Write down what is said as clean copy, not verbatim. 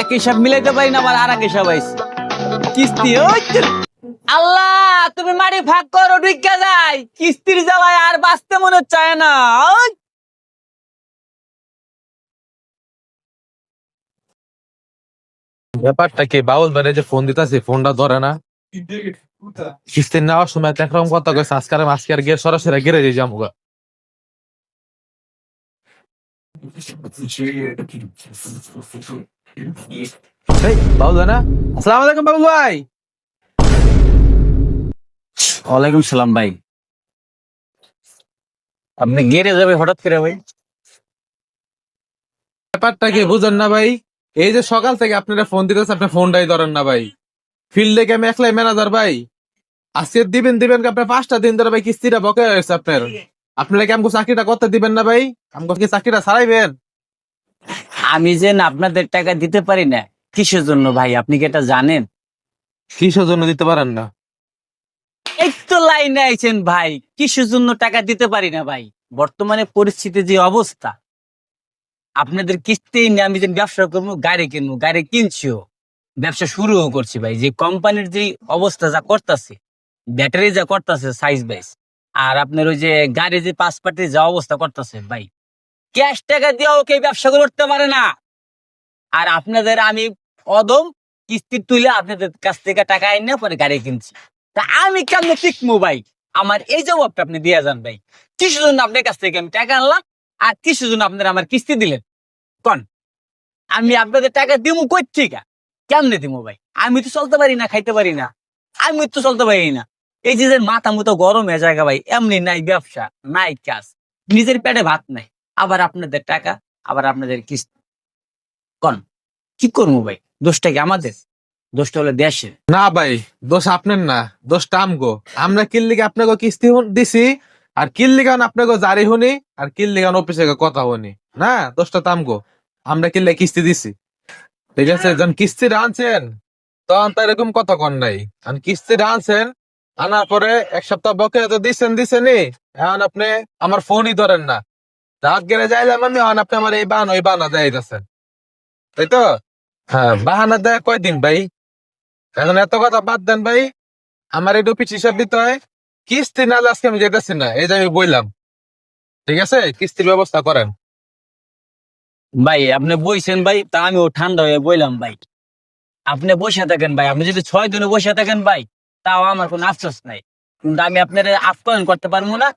এক হিসাব মিলাইতে পারি না, আবার আর এক হিসাব আইছে কিস্তি। আল্লাহ, তুমি মারি ভাগ করো, ঢুকা যায় কিস্তির জ্বালায় আর বাঁচতে মনে চায় না। ব্যাপারটা কি বাউল ভাই যে ফোন দিতেছি, ফোনটা ধরে না। কিস্তি নেওয়ার সময় তো একরকম কথা কইছে, আজকে আর গিয়ে সরাসরি গেরে দিয়ে যাবো গা। এই বাউল ভাই না? আসসালামু আলাইকুম বাবুল ভাই। ওয়ালাইকুম সালাম ভাই। আপনি গেরে যাবে হঠাৎ করে ভাই? ব্যাপারটা কি বুঝেন না ভাই? এই যে সকাল থেকে আপনারা ফোন দিতেছে, আপনার ফোনটাই ধরেন না ভাই। ফিল্ডে কি আমি একলাই ম্যানেজার ভাই? আজকে দিবেন দিবেন আপনার 5টা দিন ধরে ভাই কিস্তিটা বকেয়া হয়েছে আপনার। আপনারা কি আমাকে চাকরিটা করতে দিবেন না ভাই? আমাকে কি চাকরিটা ছাড়াইবেন? আমি যে না আপনাদের টাকা দিতে পারি না, কিসের জন্য ভাই আপনি কি এটা জানেন? কিসের জন্য দিতে পারেন না? এই তো লাইনে আইছেন ভাই, কিসের জন্য টাকা দিতে পারি না ভাই? বর্তমানে পরিস্থিতি যে অবস্থা, আপনাদের কিস্তি নিয়ে আমি যে ব্যবসা করবো, গাড়ি কিনবো, গাড়ি কিনছিও, ব্যবসা শুরুও করছি ভাই। যে কোম্পানির যে অবস্থা যা করতেছে, ব্যাটারি যা করতেছে সাইজ বাইজ, আর আপনার ওই যে গাড়ি যে পাঁচ পার্টি যা অবস্থা করতেছে ভাই, ক্যাশ টাকা দিয়েও কেউ ব্যবসা করতে পারে না। আর আপনাদের আমি অদম কিস্তি তুলে আপনাদের কাছ থেকে টাকা আইনা পরে গাড়ি কিনছি, তা আমি কেমনে শিখবো ভাই? আমার এই জবাবটা আপনি দিয়ে যান ভাই। কিসের জন্য আপনার কাছ থেকে আমি টাকা আনলাম, আর কিসের জন্য আপনারা আমার কিস্তি দিলেন? কন, আমি আপনাদের টাকা দিমু কই থেকে, কেমনে দিমু ভাই? আমি তো চলতে পারি না, খাইতে পারি না, আমি তো চলতে পারি না। এই যে যে মাথা মতো গরম হয়ে যায় ভাই, এমনি নাই ব্যবসা, নাই কাজ, নিজের পেটে ভাত নাই, আবার আপনাদের টাকা, আবার আপনাদের কিস্তি। কন, কি করবো ভাই? দোষটা কি আমাদের? দোষটা হলো দেশের। না ভাই, দোষ আপনার না, দোষটা আমগো। আমরা কিল্লিকে আপনাকে কিস্তি দিছি, আর কিল্লিগান আপনাকে জারি হনি, আর কিল্লিগান অফিসে কথা হনি। না, দোষটা তো আমগো। আমরা কিল্লে কিস্তি দিছি, ঠিক আছে? যখন কিস্তিটা আনছেন তখন তো এরকম কথা কন নাই। আর কিস্তিটা আনছেন, আনার পরে এক সপ্তাহ বকে তো দিছেনি, এখন আপনি আমার ফোনই ধরেন না। রাত গেলে যাইলাম আমি, এখন আপনি আমার এই বাহানা ওই বাহানা দেয় দিতেছেন, তাই তো? হ্যাঁ, বাহানা দেয় কয়দিন ভাই? এখন এত কথা বাদ দেন ভাই, আমার একটু পিছ হিসাব দিতে হয়। কিস্তি না আজকে আমি যেতেছি না, এই যে আমি বললাম, ঠিক আছে? কিস্তির ব্যবস্থা করেন। ভাই আপনি বইছেন ভাই, তা আমিও ঠান্ডা হয়ে বইলাম ভাই। আপনি বসে থাকেন ভাই, আপনি যদি 6 দিনে বসে থাকেন ভাই, তাও আমার কোনো আফসোস নাই, কিন্তু আমি আপনার আপ্যায়ন করতে পারবো না,